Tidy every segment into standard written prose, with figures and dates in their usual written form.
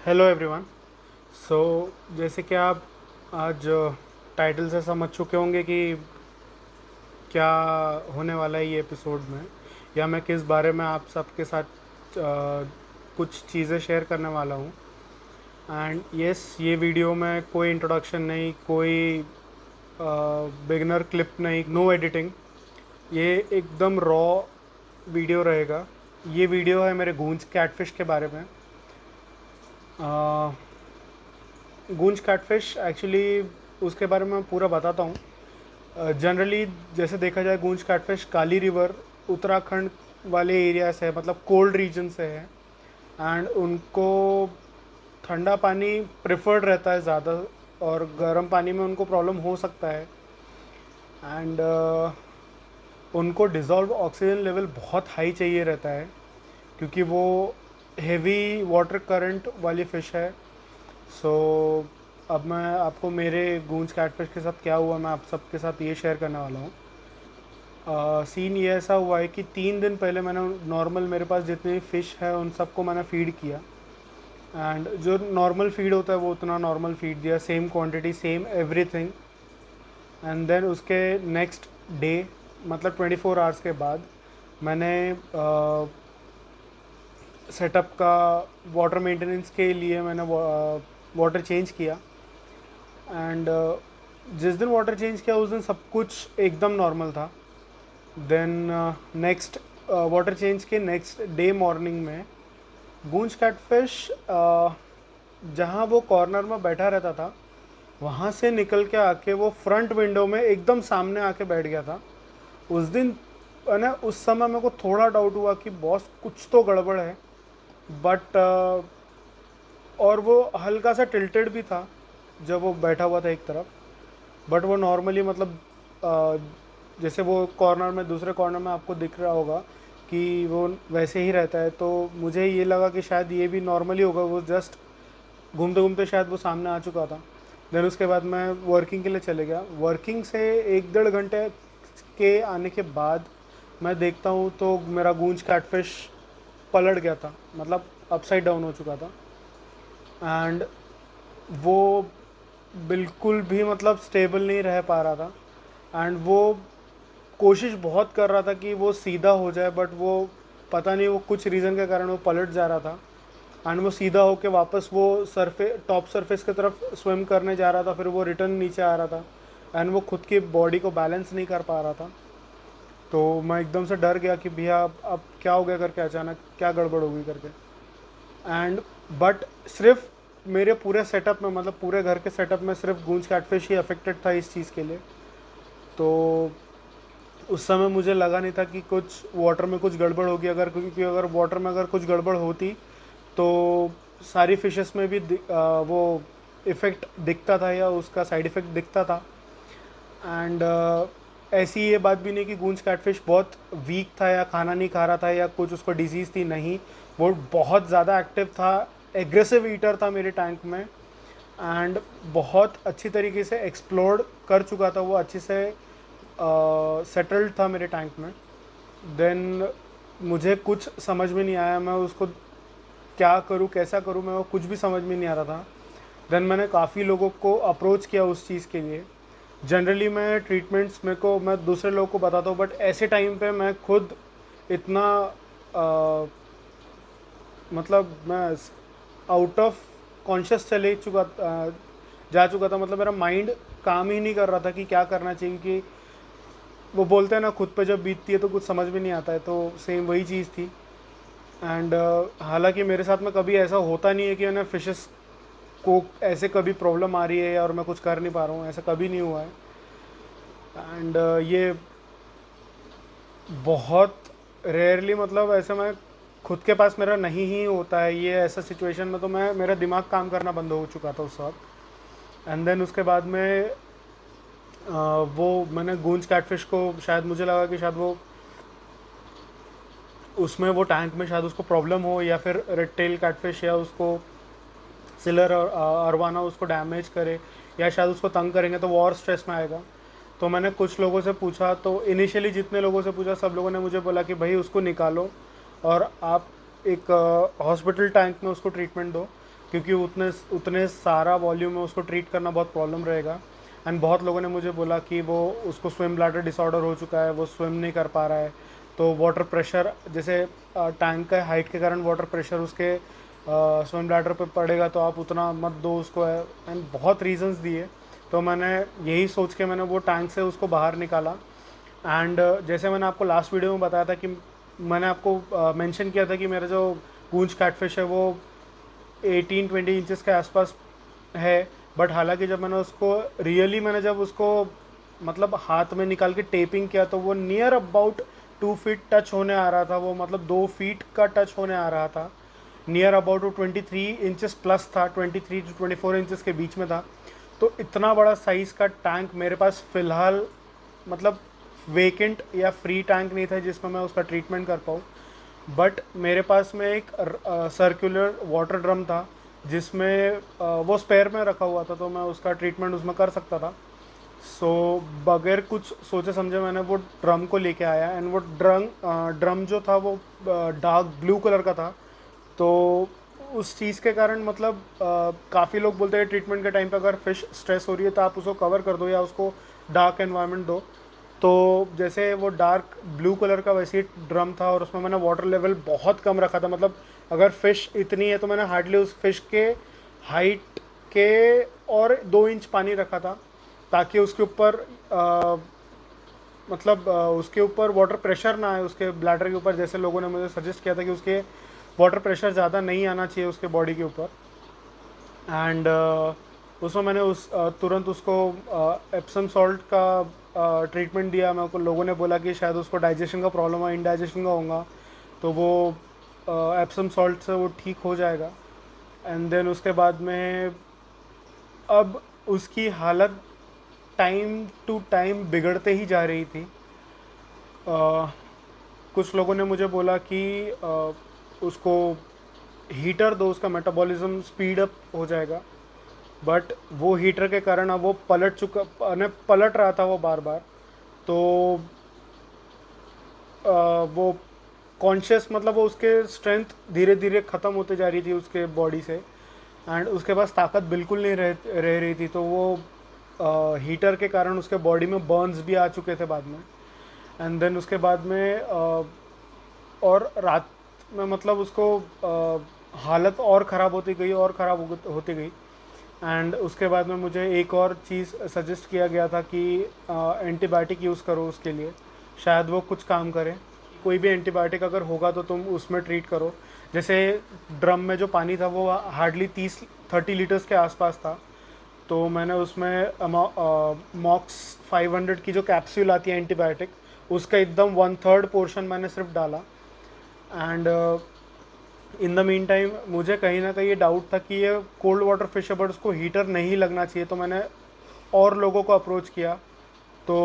Hello everyone. सो जैसे कि आप आज टाइटल से समझ चुके होंगे कि क्या होने वाला है ये एपिसोड में, या मैं किस बारे में आप सबके साथ कुछ चीज़ें शेयर करने वाला हूँ। एंड यस, ये वीडियो में कोई इंट्रोडक्शन नहीं, कोई बिगनर क्लिप नहीं, नो एडिटिंग। ये एकदम रॉ वीडियो रहेगा। ये वीडियो है मेरे गूंज कैटफिश के बारे में। गूंज कैटफिश एक्चुअली उसके बारे में मैं पूरा बताता हूँ। जनरली जैसे देखा जाए, गूंज कैटफिश काली रिवर उत्तराखंड वाले एरिया से है, मतलब कोल्ड रीजन से है। एंड उनको ठंडा पानी प्रेफर्ड रहता है ज़्यादा, और गर्म पानी में उनको प्रॉब्लम हो सकता है। एंड उनको डिज़ोल्व ऑक्सीजन लेवल बहुत हाई चाहिए रहता है, क्योंकि वो हेवी वाटर करंट वाली फ़िश है। सो अब मैं आपको मेरे गूंज कैटफिश के साथ क्या हुआ, मैं आप सबके साथ ये शेयर करने वाला हूँ। सीन ये ऐसा हुआ है कि 3 दिन पहले मैंने नॉर्मल, मेरे पास जितनी फ़िश है उन सबको मैंने फ़ीड किया। एंड जो नॉर्मल फ़ीड होता है वो उतना नॉर्मल फ़ीड दिया, same quantity, same everything. And then उसके नेक्स्ट डे, मतलब 24 आवर्स के बाद, मैंने सेटअप का वाटर मेंटेनेंस के लिए मैंने वाटर चेंज किया। एंड जिस दिन वाटर चेंज किया उस दिन सब कुछ एकदम नॉर्मल था। देन नेक्स्ट वाटर चेंज के नेक्स्ट डे मॉर्निंग में गूंज कैटफिश जहाँ वो कॉर्नर में बैठा रहता था, वहाँ से निकल के आके वो फ्रंट विंडो में एकदम सामने आके बैठ गया था। उस दिन है ना, उस समय मेरे को थोड़ा डाउट हुआ कि बॉस कुछ तो गड़बड़ है। बट और वो हल्का सा टिल्टेड भी था जब वो बैठा हुआ था एक तरफ। बट वो नॉर्मली, मतलब जैसे वो कॉर्नर में, दूसरे कॉर्नर में आपको दिख रहा होगा कि वो वैसे ही रहता है। तो मुझे ये लगा कि शायद ये भी नॉर्मली होगा, वो जस्ट घूमते घूमते शायद वो सामने आ चुका था। देन उसके बाद मैं वर्किंग के लिए चले गया। वर्किंग से 1-1.5 घंटे के आने के बाद मैं देखता हूँ तो मेरा गूंज कैटफिश पलट गया था, मतलब अपसाइड डाउन हो चुका था। एंड वो बिल्कुल भी, मतलब स्टेबल नहीं रह पा रहा था। एंड वो कोशिश बहुत कर रहा था कि वो सीधा हो जाए, बट वो पता नहीं वो कुछ रीज़न के कारण वो पलट जा रहा था। एंड वो सीधा होके वापस वो टॉप सरफेस की तरफ स्विम करने जा रहा था, फिर वो रिटर्न नीचे आ रहा था। एंड वो खुद की बॉडी को बैलेंस नहीं कर पा रहा था। तो मैं एकदम से डर गया कि भैया अब क्या हो गया करके, अचानक क्या गड़बड़ हो गई करके। एंड बट सिर्फ मेरे पूरे सेटअप में, मतलब पूरे घर के सेटअप में सिर्फ गूंज कैटफिश ही अफेक्टेड था इस चीज़ के लिए। तो उस समय मुझे लगा नहीं था कि कुछ वाटर में कुछ गड़बड़ होगी, अगर, क्योंकि अगर वाटर में अगर कुछ गड़बड़ होती तो सारी फिशेस में भी वो इफ़ेक्ट दिखता था, या उसका साइड इफ़ेक्ट दिखता था। एंड ऐसी ये बात भी नहीं कि गूंज कैटफिश बहुत वीक था या खाना नहीं खा रहा था या कुछ उसको डिजीज़ थी, नहीं। वो बहुत ज़्यादा एक्टिव था, एग्रेसिव ईटर था मेरे टैंक में। एंड बहुत अच्छी तरीके से एक्सप्लोर कर चुका था वो, अच्छे से सेटल्ड था मेरे टैंक में। देन मुझे कुछ समझ में नहीं आया, मैं उसको क्या करूँ, कैसा करूँ, मैं वो कुछ भी समझ में नहीं आ रहा था। देन मैंने काफ़ी लोगों को अप्रोच किया उस चीज़ के लिए। जनरली मैं ट्रीटमेंट्स मेरे को, मैं दूसरे लोगों को बताता हूँ, बट ऐसे टाइम पे मैं खुद इतना मतलब मैं आउट ऑफ कॉन्शियस जा चुका था। मतलब मेरा माइंड काम ही नहीं कर रहा था कि क्या करना चाहिए, कि वो बोलते हैं ना, खुद पे जब बीतती है तो कुछ समझ में नहीं आता है। तो सेम वही चीज़ थी। एंड हालांकि मेरे साथ में कभी ऐसा होता नहीं है कि ना फिशेस को ऐसे कभी प्रॉब्लम आ रही है और मैं कुछ कर नहीं पा रहा हूँ, ऐसा कभी नहीं हुआ है। एंड ये बहुत रेयरली, मतलब ऐसे मैं खुद के पास मेरा नहीं ही होता है ये ऐसा सिचुएशन में। तो मैं, मेरा दिमाग काम करना बंद हो चुका था उस वक्त। एंड देन उसके बाद में वो मैंने गूंज कैटफिश को, शायद मुझे लगा कि शायद वो उसमें, वो टैंक में शायद उसको प्रॉब्लम हो, या फिर रेड टेल कैटफिश या उसको सिलर और अरवाना उसको डैमेज करे, या शायद उसको तंग करेंगे तो वो और स्ट्रेस में आएगा। तो मैंने कुछ लोगों से पूछा, तो इनिशियली जितने लोगों से पूछा सब लोगों ने मुझे बोला कि भाई उसको निकालो और आप एक हॉस्पिटल टैंक में उसको ट्रीटमेंट दो। क्योंकि उतने उतने सारा वॉल्यूम में उसको ट्रीट करना बहुत प्रॉब्लम रहेगा। एंड बहुत लोगों ने मुझे बोला कि वो उसको स्विम ब्लैडर डिसऑर्डर हो चुका है, वो स्विम नहीं कर पा रहा है, तो वाटर प्रेशर जैसे टैंक का हाइट के कारण वाटर प्रेशर उसके स्विम ब्लैडर पे पड़ेगा, तो आप उतना मत दो उसको है। एंड बहुत रीजंस दिए, तो मैंने यही सोच के मैंने वो टैंक से उसको बाहर निकाला। एंड जैसे मैंने आपको लास्ट वीडियो में बताया था कि मैंने आपको मेंशन किया था कि मेरा जो गूंज कैटफिश है वो 18-20 इंचेस के आसपास है। बट हालांकि जब मैंने उसको रियली मैंने जब उसको मतलब हाथ में निकाल के टेपिंग किया तो वो नियर अबाउट 2 फीट टच होने आ रहा था, वो मतलब 2 फीट का टच होने आ रहा था। नियर अबाउट वो 23 इंचेस प्लस था, 23 to 24 इंचेस के बीच में था। तो इतना बड़ा साइज़ का टैंक मेरे पास फ़िलहाल मतलब वेकेंट या फ्री टैंक नहीं था जिसमें मैं उसका ट्रीटमेंट कर पाऊँ। बट मेरे पास में एक सर्कुलर वाटर ड्रम था जिसमें वो स्पेयर में रखा हुआ था, तो मैं उसका ट्रीटमेंट उसमें कर सकता था। सो बगैर कुछ सोचे समझे मैंने वो ड्रम को लेके आया। एंड वो ड्रम जो था वो डार्क ब्लू कलर का था। तो उस चीज़ के कारण मतलब काफ़ी लोग बोलते हैं ट्रीटमेंट के टाइम पे अगर फ़िश स्ट्रेस हो रही है तो आप उसको कवर कर दो या उसको डार्क एनवायरनमेंट दो। तो जैसे वो डार्क ब्लू कलर का वैसे ही ड्रम था और उसमें मैंने वाटर लेवल बहुत कम रखा था। मतलब अगर फ़िश इतनी है तो मैंने हार्डली उस फिश के हाइट के और 2 इंच पानी रखा था, ताकि उसके ऊपर मतलब उसके ऊपर वाटर प्रेशर ना आए उसके ब्लैडर के ऊपर। जैसे लोगों ने मुझे सजेस्ट किया था कि उसके वाटर प्रेशर ज़्यादा नहीं आना चाहिए उसके बॉडी के ऊपर। एंड उसमें मैंने तुरंत उसको एप्सम सॉल्ट का ट्रीटमेंट दिया। मेरे को लोगों ने बोला कि शायद उसको डाइजेशन का प्रॉब्लम है, इंडाइजेशन का होगा, तो वो एप्सम सॉल्ट से वो ठीक हो जाएगा। एंड देन उसके बाद में अब उसकी हालत टाइम टू टाइम बिगड़ते ही जा रही थी। कुछ लोगों ने मुझे बोला कि उसको हीटर दो, उसका मेटाबॉलिज्म स्पीड अप हो जाएगा। बट वो हीटर के कारण अब वो पलट रहा था वो बार बार। तो वो कॉन्शियस मतलब वो उसके स्ट्रेंथ धीरे धीरे ख़त्म होते जा रही थी उसके बॉडी से। एंड उसके पास ताकत बिल्कुल नहीं रह रही थी। तो वो हीटर के कारण उसके बॉडी में बर्न्स भी आ चुके थे बाद में। एंड देन उसके बाद में और रात में मतलब उसको हालत और ख़राब होती गई और ख़राब होती गई। एंड उसके बाद में मुझे एक और चीज़ सजेस्ट किया गया था कि एंटीबायोटिक यूज़ करो उसके लिए, शायद वो कुछ काम करे। कोई भी एंटीबायोटिक अगर होगा तो तुम उसमें ट्रीट करो। जैसे ड्रम में जो पानी था वो हार्डली 30 लीटर्स के आसपास था। तो मैंने उसमें मॉक्स 500 की जो कैप्सूल आती है एंटीबायोटिक, उसका एकदम 1/3 पोर्शन मैंने सिर्फ डाला। And in the mean time मुझे कहीं ना कहीं ये डाउट था कि ये कोल्ड वाटर फिश है बट उसको हीटर नहीं लगना चाहिए। तो मैंने और लोगों को अप्रोच किया। तो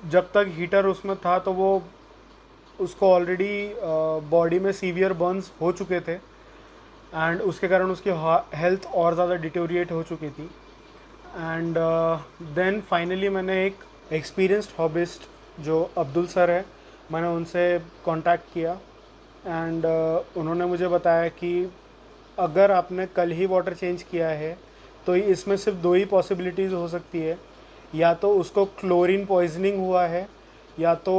जब तक हीटर उसमें था तो वो उसको ऑलरेडी बॉडी में सीवियर बर्न्स हो चुके थे। एंड उसके कारण उसकी हेल्थ और ज़्यादा डिटोरिएट हो चुकी थी। एंड देन फाइनली मैंने एक एक्सपीरियंस्ड हॉबिस्ट जो अब्दुल सर है, मैंने उनसे कांटेक्ट किया। एंड उन्होंने मुझे बताया कि अगर आपने कल ही वाटर चेंज किया है तो इसमें सिर्फ 2 ही पॉसिबिलिटीज़ हो सकती है। या तो उसको क्लोरीन पॉइजनिंग हुआ है या तो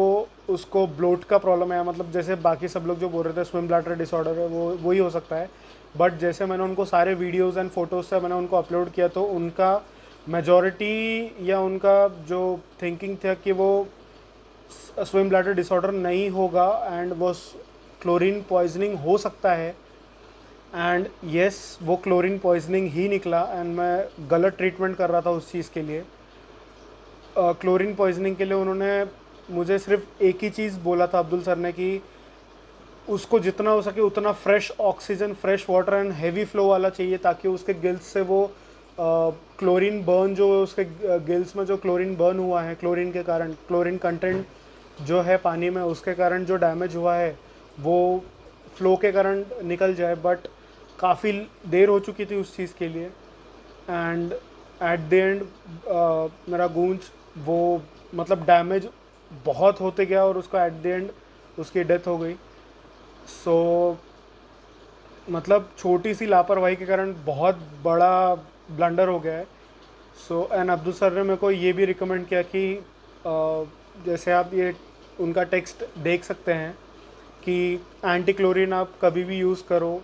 उसको ब्लोट का प्रॉब्लम है। मतलब जैसे बाकी सब लोग जो बोल रहे थे स्विम ब्लैडर डिसऑर्डर है, वो वही हो सकता है। बट जैसे मैंने उनको सारे वीडियोज़ एंड फोटोज़ से मैंने उनको अपलोड किया तो उनका मेजॉरिटी या उनका जो थिंकिंग था कि वो स्विम ब्लैडर डिसऑर्डर नहीं होगा एंड वो क्लोरीन पॉइजनिंग हो सकता है। एंड येस, वो क्लोरीन पॉइजनिंग ही निकला। एंड मैं गलत ट्रीटमेंट कर रहा था उस चीज़ के लिए। क्लोरीन पॉइजनिंग के लिए उन्होंने मुझे सिर्फ एक ही चीज़ बोला था अब्दुल सर ने कि उसको जितना हो सके उतना fresh oxygen, fresh water and heavy flow वाला चाहिए, ताकि उसके गिल्स से वो क्लोरीन बर्न जो उसके गिल्स में जो क्लोरीन बर्न हुआ है क्लोरीन के कारण, क्लोरीन कंटेंट जो है पानी में उसके कारण जो डैमेज हुआ है वो फ्लो के कारण निकल जाए। बट काफ़ी देर हो चुकी थी उस चीज़ के लिए। एंड एट द एंड मेरा गूंज वो मतलब डैमेज बहुत होते गया और उसका एट द एंड उसकी डेथ हो गई। सो मतलब छोटी सी लापरवाही के कारण बहुत बड़ा ब्लंडर हो गया है। सो एंड अब्दुल सर ने मेरे को ये भी रिकमेंड किया कि जैसे आप ये उनका टेक्स्ट देख सकते हैं कि एंटी क्लोरीन आप कभी भी यूज़ करो,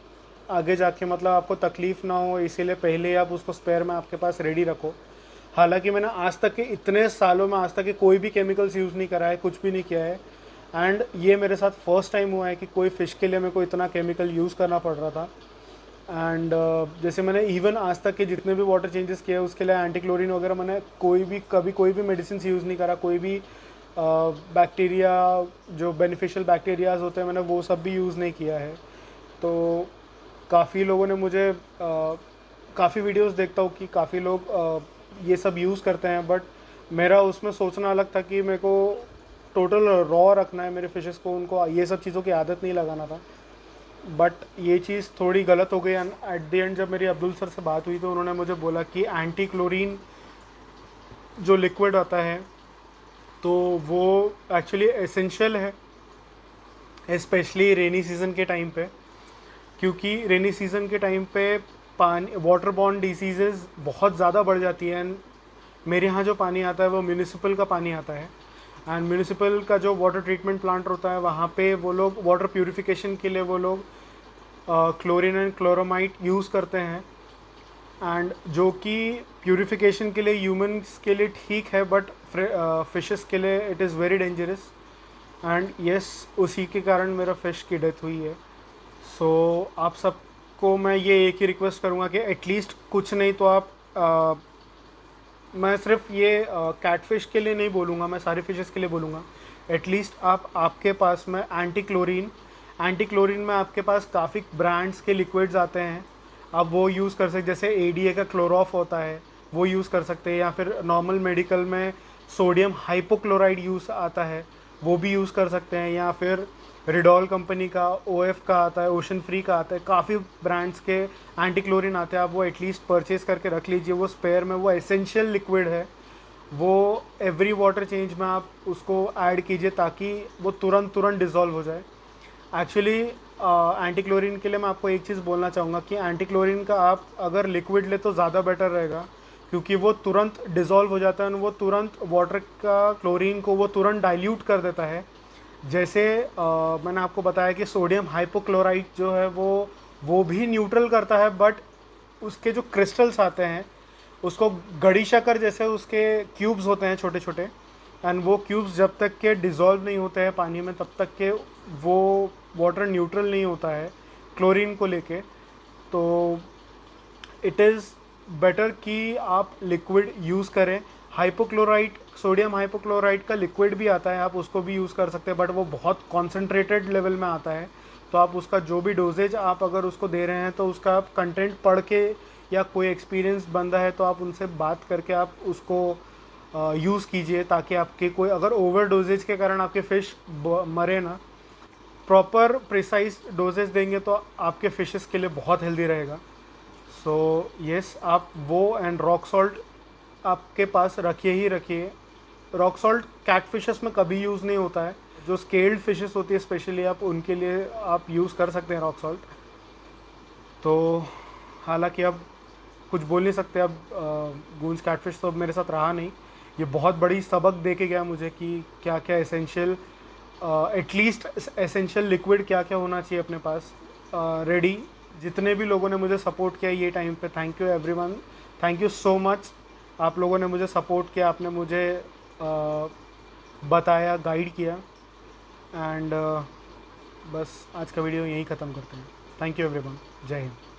आगे जाके मतलब आपको तकलीफ़ ना हो, इसीलिए पहले आप उसको स्पेयर में आपके पास रेडी रखो। हालांकि मैंने आज तक के इतने सालों में आज तक के कोई भी केमिकल्स यूज़ नहीं करा है, कुछ भी नहीं किया है। एंड ये मेरे साथ फर्स्ट टाइम हुआ है कि कोई फ़िश के लिए मेरे को इतना केमिकल यूज़ करना पड़ रहा था। एंड जैसे मैंने इवन आज तक के जितने भी वाटर चेंजेस किए उसके लिए एंटी क्लोरीन वगैरह मैंने कभी कोई भी मेडिसिन यूज़ नहीं करा, कोई भी बैक्टीरिया जो बेनिफिशियल बैक्टीरियाज होते हैं मैंने वो सब भी यूज़ नहीं किया है। तो काफ़ी लोगों ने मुझे काफ़ी वीडियोस देखता हूँ कि काफ़ी लोग ये सब यूज़ करते हैं, बट मेरा उसमें सोचना अलग था कि मेरे को टोटल रॉ रखना है मेरे फिशेस को, उनको ये सब चीज़ों की आदत नहीं लगाना था। बट ये चीज़ थोड़ी गलत हो गई एंड एट द एंड जब मेरी अब्दुल सर से बात हुई तो उन्होंने मुझे बोला कि एंटी क्लोरीन जो लिक्विड आता है तो वो एक्चुअली एसेंशियल है, स्पेशली रेनी सीज़न के टाइम पे, क्योंकि रेनी सीज़न के टाइम पे पानी वाटर बॉर्न डिसीज़ेज़ बहुत ज़्यादा बढ़ जाती है। एंड मेरे यहाँ जो पानी आता है वो म्यूनिसिपल का पानी आता है, एंड म्यूनिसिपल का जो वाटर ट्रीटमेंट प्लांट होता है वहाँ पे वो लोग वाटर प्यूरिफिकेशन के लिए वो लोग क्लोरीन एंड क्लोरोमाइट यूज़ करते हैं, एंड जो कि प्यूरिफिकेशन के लिए ह्यूमंस के लिए ठीक है, बट फिशेस के लिए it is very dangerous. And yes, उसी के कारण मेरा फ़िश की डेथ हुई है। सो आप सबको मैं ये एक ही रिक्वेस्ट करूँगा कि एटलीस्ट कुछ नहीं तो आप मैं सिर्फ ये कैटफिश के लिए नहीं बोलूँगा, मैं सारे फिशेस के लिए बोलूँगा। एटलीस्ट आप आपके पास में एंटी क्लोरीन में आपके पास काफ़ी ब्रांड्स के लिक्विड्स आते हैं, आप वो यूज़ कर सकते, जैसे एडीए का क्लोरॉफ होता है वो यूज़ कर सकते हैं, या फिर नॉर्मल मेडिकल में सोडियम हाइपोक्लोराइड यूज़ आता है वो भी यूज़ कर सकते हैं, या फिर रिडॉल कंपनी का ओएफ का आता है, ओशन फ्री का आता है, काफ़ी ब्रांड्स के एंटी क्लोरीन आते हैं। आप वो एटलीस्ट परचेज़ करके रख लीजिए, वो स्पेयर में वो एसेंशियल लिक्विड है, वो एवरी वाटर चेंज में आप उसको ऐड कीजिए ताकि वो तुरंत डिज़ोल्व हो जाए। एक्चुअली एंटी क्लोरीन के लिए मैं आपको एक चीज़ बोलना चाहूँगा कि एंटी क्लोरीन का आप अगर लिक्विड ले तो ज़्यादा बेटर रहेगा, क्योंकि वो तुरंत डिज़ोल्व हो जाता है और वो तुरंत वाटर का क्लोरीन को वो तुरंत डाइल्यूट कर देता है। जैसे मैंने आपको बताया कि सोडियम हाइपोक्लोराइड जो है वो भी न्यूट्रल करता है, बट उसके जो क्रिस्टल्स आते हैं उसको गड़ी शक्कर जैसे उसके क्यूब्स होते हैं छोटे छोटे, एंड वो क्यूब्स जब तक के डिज़ोल्व नहीं होते हैं पानी में तब तक के वो वाटर न्यूट्रल नहीं होता है क्लोरीन को लेके। तो इट इज़ बेटर कि आप लिक्विड यूज़ करें। हाइपोक्लोराइड, सोडियम हाइपोक्लोराइड का लिक्विड भी आता है, आप उसको भी यूज़ कर सकते हैं, बट वो बहुत कॉन्सेंट्रेटेड लेवल में आता है। तो आप उसका जो भी डोजेज आप अगर उसको दे रहे हैं तो उसका आप कंटेंट पढ़ के, या कोई एक्सपीरियंस बंदा है तो आप उनसे बात करके आप उसको यूज़ कीजिए, ताकि आपके कोई अगर ओवर डोजेज के कारण आपके फ़िश मरे ना, प्रॉपर प्रिसाइज डोजेज देंगे तो आपके फ़िशेस के लिए बहुत हेल्दी रहेगा। सो यस, आप वो एंड रॉक सॉल्ट आपके पास रखिए ही रखिए। रॉक सॉल्ट कैटफिशेस में कभी यूज़ नहीं होता है, जो स्केल्ड फिशेस होती है स्पेशली आप उनके लिए आप यूज़ कर सकते हैं रॉक सॉल्ट। तो हालांकि अब कुछ बोल नहीं सकते, अब गूंज कैटफिश तो अब मेरे साथ रहा नहीं। ये बहुत बड़ी सबक दे के गया मुझे कि क्या क्या एसेंशियल, एटलीस्ट एसेंशियल लिक्विड क्या क्या होना चाहिए अपने पास रेडी। जितने भी लोगों ने मुझे सपोर्ट किया ये टाइम पे, thank you everyone, thank you so much. आप लोगों ने मुझे सपोर्ट किया, आपने मुझे बताया, गाइड किया, एंड बस आज का वीडियो यहीं ख़त्म करते हैं। थैंक यू एवरीवन, जय हिंद।